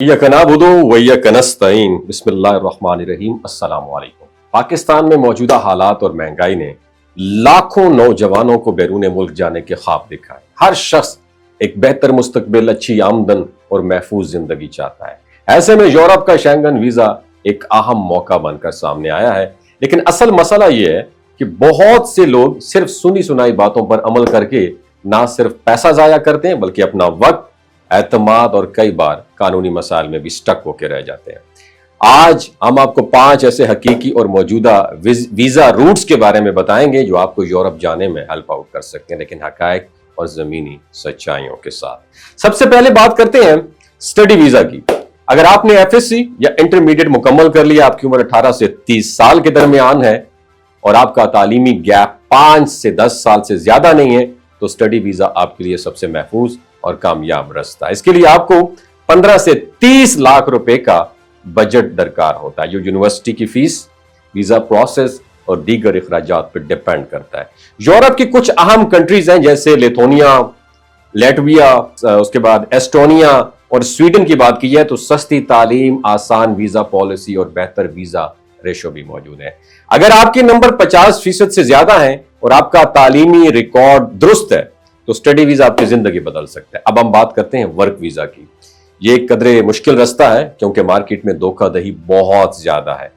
इय्याक नअबुदु व इय्याक नस्तईन बिस्मिल्लाहिर्रहमानिर्रहीम। अस्सलामु अलैकुम। पाकिस्तान में मौजूदा हालात और महंगाई ने लाखों नौजवानों को बैरून मुल्क जाने के ख्वाब दिखाए। हर शख्स एक बेहतर मुस्तकबिल, अच्छी आमदन और महफूज जिंदगी चाहता है। ऐसे में यूरोप का शेंगन वीजा एक अहम मौका बनकर सामने आया है। लेकिन असल मसला यह है कि बहुत से लोग सिर्फ सुनी सुनाई बातों पर अमल करके ना सिर्फ पैसा जाया करते हैं बल्कि अपना वक्त, एतमाद और कई बार कानूनी मसाइल में भी स्टक होकर रह जाते हैं। आज हम आपको 5 ऐसे हकीकी और मौजूदा वीजा रूट्स के बारे में बताएंगे जो आपको यूरोप जाने में हेल्प आउट कर सकते हैं, लेकिन हकायक और जमीनी सच्चाइयों के साथ। सबसे पहले बात करते हैं स्टडी वीजा की। अगर आपने एफएससी या इंटरमीडिएट मुकम्मल कर लिया, आपकी उम्र 18 से 30 साल के दरमियान है और आपका तालीमी गैप 5 से 10 साल से ज्यादा नहीं है, तो स्टडी वीजा आपके लिए सबसे महफूज और कामयाब रास्ता है। इसके लिए आपको 15 से 30 लाख रुपए का बजट दरकार होता है, जो यूनिवर्सिटी की फीस, वीजा प्रोसेस और दीगर इखराजात पर डिपेंड करता है। यूरोप की कुछ अहम कंट्रीज हैं जैसे लिथुआनिया, लैटविया, उसके बाद एस्टोनिया और स्वीडन की बात की जाए तो सस्ती तालीम, आसान वीजा पॉलिसी और बेहतर वीजा रेशो भी मौजूद है। अगर आपके नंबर 50% से ज्यादा है और आपका तालीमी रिकॉर्ड दुरुस्त है तो स्टडी वीजा आपकी जिंदगी बदल सकता है। अब हम बात करते हैं वर्क वीजा की। ये एक कदरे मुश्किल रास्ता है क्योंकि मार्केट में धोखाधड़ी बहुत ज्यादा है।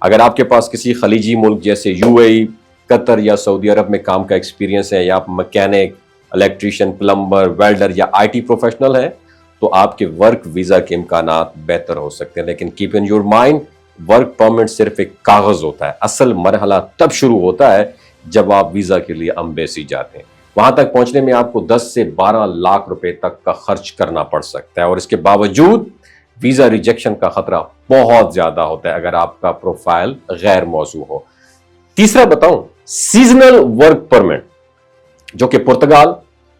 अगर आपके पास किसी खलीजी मुल्क जैसे यूएई, कतर या सऊदी अरब में काम का एक्सपीरियंस है, या आप मैकेनिक, इलेक्ट्रीशियन, प्लम्बर, वेल्डर या आईटी प्रोफेशनल है, तो आपके वर्क वीजा के इम्कानात बेहतर हो सकते हैं। लेकिन keep in your mind, work permit सिर्फ एक कागज होता है। असल मरहला तब शुरू होता है जब आप वीजा के लिए एम्बेसी जाते हैं। वहां तक पहुंचने में आपको 10 से 12 लाख रुपए तक का खर्च करना पड़ सकता है और इसके बावजूद वीजा रिजेक्शन का खतरा बहुत ज्यादा होता है अगर आपका प्रोफाइल गैर मौजू हो। तीसरा बताऊं, सीजनल वर्क परमिट, जो कि पुर्तगाल,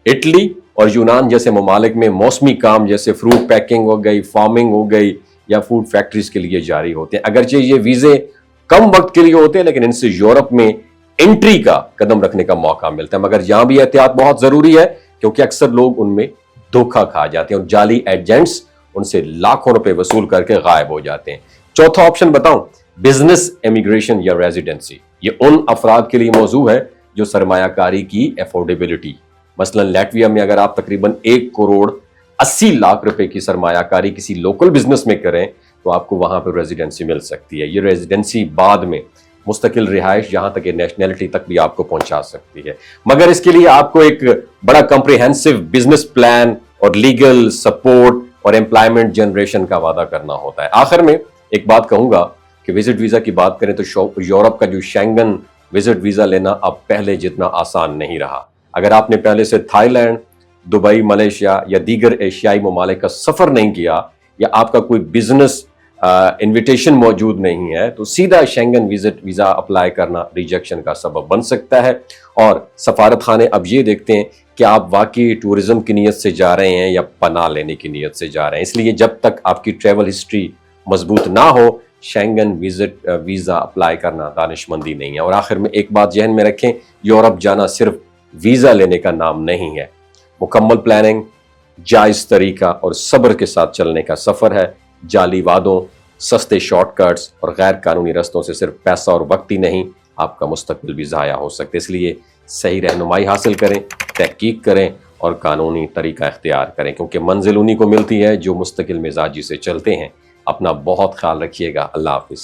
इटली और यूनान जैसे ममालिक में मौसमी काम जैसे फ्रूट पैकिंग हो गई, फार्मिंग हो गई या फूड फैक्ट्रीज के लिए जारी होते हैं। अगरचे ये वीजे कम वक्त के लिए होते हैं लेकिन इनसे यूरोप में एंट्री का कदम रखने का मौका मिलता है, मगर यहां भी एहतियात बहुत जरूरी है क्योंकि अक्सर लोग उनमें धोखा खा जाते हैं और जाली एजेंट्स उनसे लाखों रुपए वसूल करके गायब हो जाते हैं। चौथा ऑप्शन बताऊं, बिजनेस इमिग्रेशन या रेजिडेंसी। ये उन अफराद के लिए मौजू है जो सरमायाकारी की अफोर्डेबिलिटी, मसलन लैटविया में अगर आप तकरीबन 1 करोड़ 80 लाख रुपए की सरमायाकारी किसी लोकल बिजनेस में करें तो आपको वहां पर रेजिडेंसी मिल सकती है। ये रेजिडेंसी बाद में मुस्तकिल रिहाइश, जहां तक नेशनैलिटी तक भी आपको पहुंचा सकती है, मगर इसके लिए आपको एक बड़ा कॉम्प्रिहेंसिव बिजनेस प्लान और लीगल सपोर्ट और एम्प्लॉयमेंट जनरेशन का वादा करना होता है। आखिर में एक बात कहूंगा कि विजिट वीजा की बात करें तो यूरोप का जो शेंगन विजिट वीजा लेना अब पहले जितना आसान नहीं रहा। अगर आपने पहले से थाईलैंड, दुबई, मलेशिया या दीगर एशियाई ममालिक का सफर नहीं किया या आपका कोई बिजनेस इनविटेशन मौजूद नहीं है तो सीधा शेंगन विजिट वीजा अप्लाई करना रिजेक्शन का सबब बन सकता है। और सफारत खाने अब ये देखते हैं कि आप वाकई टूरिज्म की नीयत से जा रहे हैं या पनाह लेने की नीयत से जा रहे हैं। इसलिए जब तक आपकी ट्रैवल हिस्ट्री मजबूत ना हो, शेंगन विजिट वीजा अप्लाई करना दानिशमंदी नहीं है। और आखिर में एक बात जहन में रखें, यूरोप जाना सिर्फ वीजा लेने का नाम नहीं है, मुकम्मल प्लानिंग, जायज तरीका और सब्र के साथ चलने का सफर है। जाली वादों, सस्ते शॉर्टकट्स और गैर कानूनी रस्तों से सिर्फ पैसा और वक्त ही नहीं, आपका मुस्तकबिल भी ज़ाया हो सकता है। इसलिए सही रहनुमाई हासिल करें, तहकीक करें और कानूनी तरीका इख्तियार करें, क्योंकि मंजिल उन्हीं को मिलती है जो मुस्तकिल मिजाजी से चलते हैं। अपना बहुत ख्याल रखिएगा। अल्लाह हाफिज़।